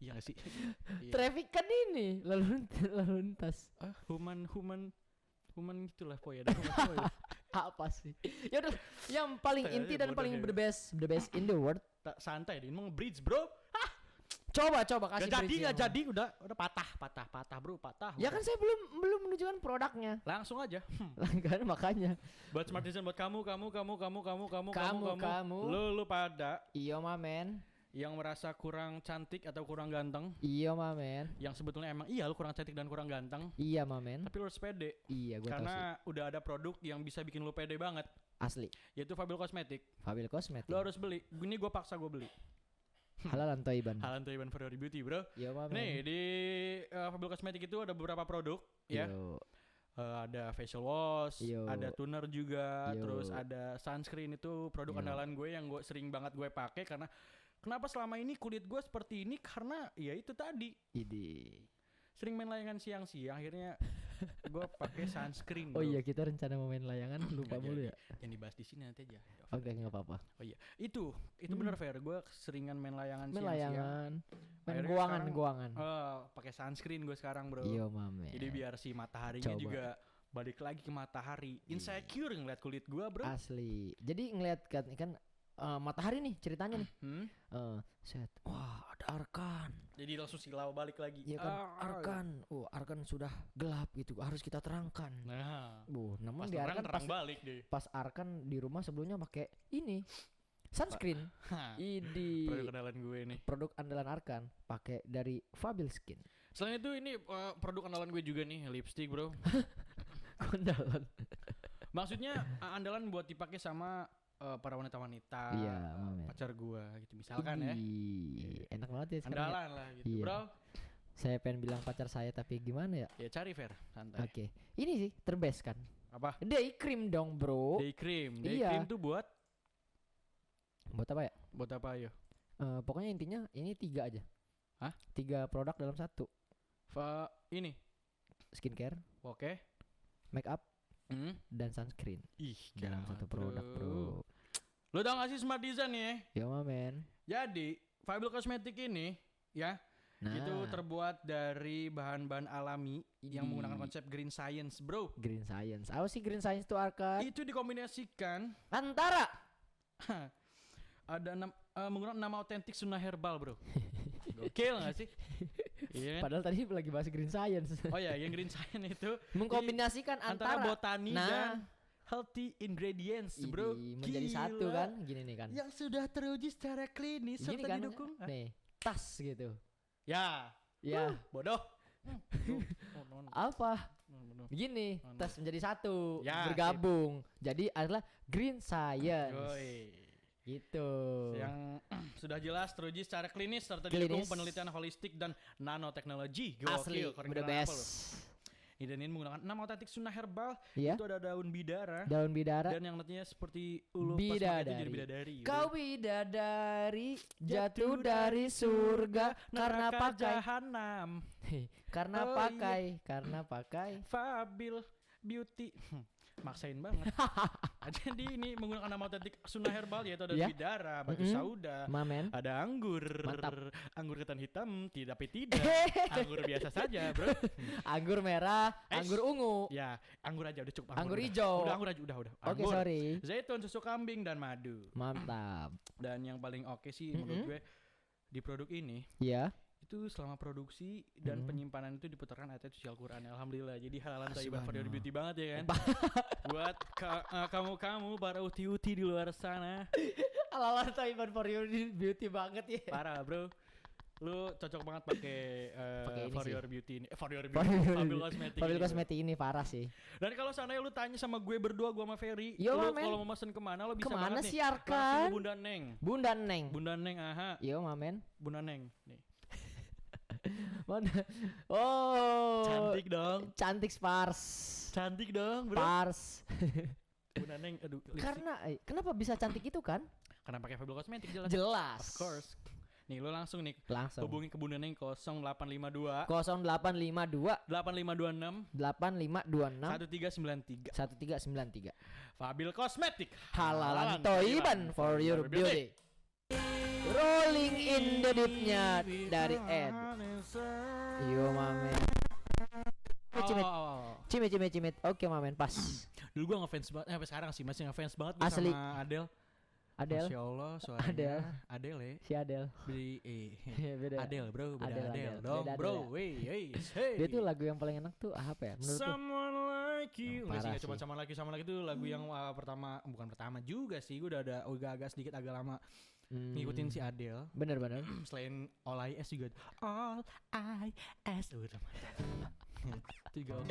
Iya gak sih? Iya. Traffic kan ini lalu lintas. Human gitulah pokoknya. Ada human. Apa sih? Ya udah, yang paling Tanya inti aja dan bodoh paling ya. the best in the world. Tak santai deh, mau nge-bridge, bro. Coba kasih Gak bridge-nya, jadi, Bang. udah patah, bro, patah. Ya kan saya belum menunjukkan produknya. Langsung aja. Kan makanya. Buat Smartisan, buat kamu. Kamu. Lu pada Iyo mamen. yang merasa kurang cantik atau kurang ganteng, Iyo mamen. yang sebetulnya emang iya lu kurang cantik dan kurang ganteng, Iya mamen. tapi lu harus pede. Iya gue tahu sih. Karena udah ada produk yang bisa bikin lu pede banget, Asli. yaitu Fabel Cosmetic. Fabil Cosmetic. Lu harus beli. Ini gue paksa gue beli. Halal Toiban. Halan Taiwan for Your Beauty, bro. Iyo mamen. Nih di Fabel Cosmetic itu ada beberapa produk ya. Yo. Ada facial wash, Yo. ada toner juga, Yo. terus ada sunscreen. Itu produk Yo. andalan gue yang gue sering banget gue pakai. Karena kenapa selama ini kulit gue seperti ini, karena ya itu tadi Idi. sering main layangan siang-siang, akhirnya gue pakai sunscreen, Oh bro. iya kita rencana mau main layangan lupa Nggak mulu jadi. ya. Yang dibahas di sini nanti aja. Oke nggak apa-apa. Oh iya, itu bener Fer, gue seringan main layangan Main siang-siang. layangan. Main Akhirnya guangan. pakai sunscreen gue sekarang, bro. Iyo mamen. Jadi biar si mataharinya Coba. juga balik lagi ke matahari. Insecure ngeliat kulit gue, bro. Asli. Jadi ngeliat kan matahari nih ceritanya nih. Set. Wah ada Arkan. Jadi langsung silau balik lagi. Iya kan Arkan. Arkan sudah gelap gitu. Harus kita terangkan. Nah, Namun pas di terang Arkan terang balik deh. pas Arkan di rumah sebelumnya pakai ini sunscreen. Hah, Idi. produk andalan gue nih. Produk andalan Arkan pakai dari Fabil Skin. Selain itu ini produk andalan gue juga nih, lipstick, bro. Kondalan. Maksudnya andalan buat dipakai sama para wanita-wanita, Iya, mamen. pacar gue gitu misalkan ya. Enak banget ya sekarang. Andalan lah gitu, Iya. bro. Saya pengen bilang pacar saya tapi gimana ya? Ya cari Fer, santai. Oke. Ini sih terbest kan. Apa? Day cream dong, Bro. Day cream. Day Iya. cream tuh buat Buat apa ya? ayo? Pokoknya intinya ini 3 aja. Hah? 3 produk dalam satu. Ini. Skincare, Oke. make up, Hmm. dan sunscreen Ih, dalam gawat, satu produk, Bro. Lo tau gak sih Smart Design ya? Yo, mamen. Jadi, Fabel Cosmetic ini ya, Nah. itu terbuat dari bahan-bahan alami yang Idih. menggunakan konsep green science, bro. Green Science. Apa sih Green Science itu, Arkan? Itu dikombinasikan Antara ada menggunakan nama otentik Sunnah Herbal, bro. Gokil gak sih? Iya kan? Padahal tadi lagi bahas Green Science. Oh ya, yang green science itu Mengkombinasikan antara antara botani dan healthy ingredients, bro. Idih, menjadi Gila. satu kan, gini nih kan. Yang sudah teruji secara klinis Gini serta kan, didukung. nih, tas gitu. Ya. Ya, Bodoh. apa? Bodoh. Begini, Mana? tas menjadi satu, Ya, bergabung. Jadi adalah Green Science. Yoi. Gitu. Yang sudah jelas teruji secara klinis serta Klinis. didukung penelitian holistik dan nanoteknologi. Asli, Gokil, keren the kenapa best. lu? Ini menggunakan nama otentik Sunnah Herbal. Iya. Itu ada daun bidara. Daun bidara. Dan yang nantinya seperti ulu pas makan itu jadi bidadari. Kau bidadari jatuh dari surga karena Neraka pakai jahanam. karena Oh, pakai Fabil Beauty. Maksain banget. Jadi ini menggunakan nama otentik Sunnah Herbal, yaitu ada Iya. bidara, batu Mm-mm. sauda, Mamen. ada anggur. Mantap. Anggur ketan hitam, tapi tidak. Anggur biasa saja, bro. Anggur merah, Eh, anggur ungu. Ya, anggur aja udah cukup. Anggur udah. hijau. Udah anggur aja, udah. Oke, Anggur. sorry. Zaitun, susu kambing dan madu. Mantap. Dan yang paling oke sih menurut gue di produk ini Ya. itu selama produksi dan penyimpanan itu diputarkan ayat suci Al-Quran. Alhamdulillah. Jadi halalan thayyibah for your beauty banget ya kan. Buat kamu para uti-uti di luar sana. Ala-ala Taiwan for your beauty banget ya. Parah, bro. Lu cocok banget pakai Pakai ini For sih. Your Beauty ini. For Your Beauty. Fabio Cosmetic. Fabio ini. Cosmetic ini parah sih. Dan kalau seandainya lu tanya sama gue berdua, gue sama Ferry, Yo, lu men. kalau mau mesen kemana lo bisa Kemana banget sih, nih. Arkan? Langsung ke Bunda Neng. Bunda Neng. Bunda Neng, aha. Yo mamen. Bunda Neng. Nih. Mana? Oh. Cantik dong. Cantik Spars. Cantik dong, bro. Pars. Bunda Neng, aduh. lipstick. Karena kenapa bisa cantik itu kan? Karena pakai Fabio Cosmetic jelas. Jelas. Of course. Nih lu langsung nih Langsung. hubungi ke Bunda Neng 0852 0852 8526 8526 1393. 1393. Fabil Cosmetic. Halalan toiban for your beauty. Rolling in the deep-nya dari Ed. Yo mamen. Cimit. Cimit. Oke mamen pas. Dulu gua ngefans banget, sampai sekarang sih masih ngefans banget gua Asli. sama Adele. Adele. Masya Allah suaranya. Adele. Adele. Si Adele. Beli Beda. Adele bro, beda Adele, Adele, Adele. dong Beda bro. Adele. Hey. Dia tuh lagu yang paling enak tuh apa ya? Menurut tuh. Someone like you. Oh, Enggak sih, parah nggak cuma sih. sama lagi itu lagu yang bukan pertama juga sih. Gue udah agak sedikit agak lama ngikutin si Adele. Bener. Selain All I Ask juga All I Ask udah itu juga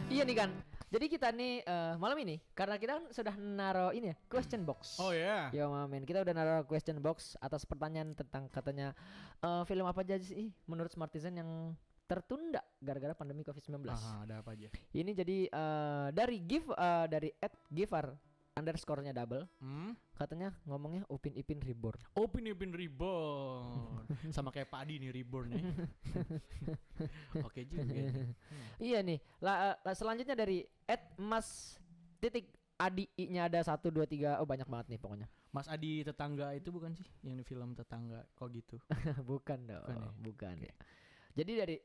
Iya nih kan. Jadi kita nih malam ini karena kita kan sudah naro ini ya question box. oh ya Yo mamen, kita udah naro question box atas pertanyaan tentang katanya film apa aja sih menurut Smartisan yang tertunda gara-gara pandemi COVID-19. ada apa aja Ini jadi dari @givar underscore-nya double katanya ngomongnya Upin Ipin Reborn. Upin Ipin Reborn sama kayak Padi nih Reborn ya. Oke juga nih. Iya nih. Selanjutnya dari @mas_adi-nya ada 1 2 3. Oh banyak banget nih pokoknya. Mas Adi tetangga itu bukan sih yang di film tetangga kok gitu. Bukan dong. Bukan ya? Bukan. Jadi dari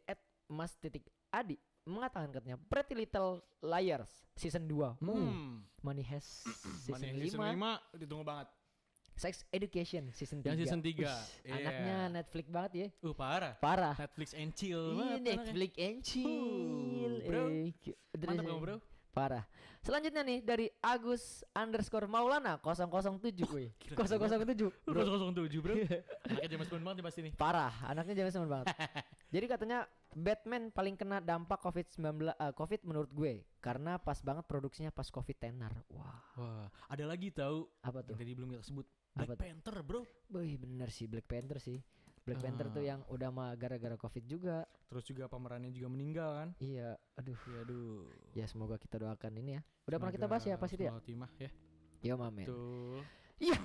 @mas_adi mengatakan katanya Pretty Little Liars season 2. Money Heist season 5. Season 5 ditunggu banget. Sex Education season 3. Yang season 3. Iya. Anaknya Netflix banget ya. Parah. Parah. Netflix and chill Iya, banget anaknya. Netflix and chill. Bro. Terus- Mantap kamu bro. Parah. Selanjutnya nih dari Agus_Maulana 007 woi. Gila, 007. Bro 007 bro. Anaknya James Bond banget nih pasti nih. Parah, anaknya James Bond banget. Jadi katanya Batman paling kena dampak COVID menurut gue karena pas banget produksinya pas COVID tenar. Wah, ada lagi tahu Apa tuh? yang tadi belum kita sebut. Apa Black tuh? Panther bro. Wih, bener sih Black Panther sih. Black Panther tuh yang udah mah gara-gara COVID juga. Terus juga pemerannya juga meninggal kan. Iya, aduh. Aduh. Ya semoga kita doakan ini ya. Udah pernah kita bahas ya pas itu ya? Timah ya. Yo mamen. Tuh. Iya.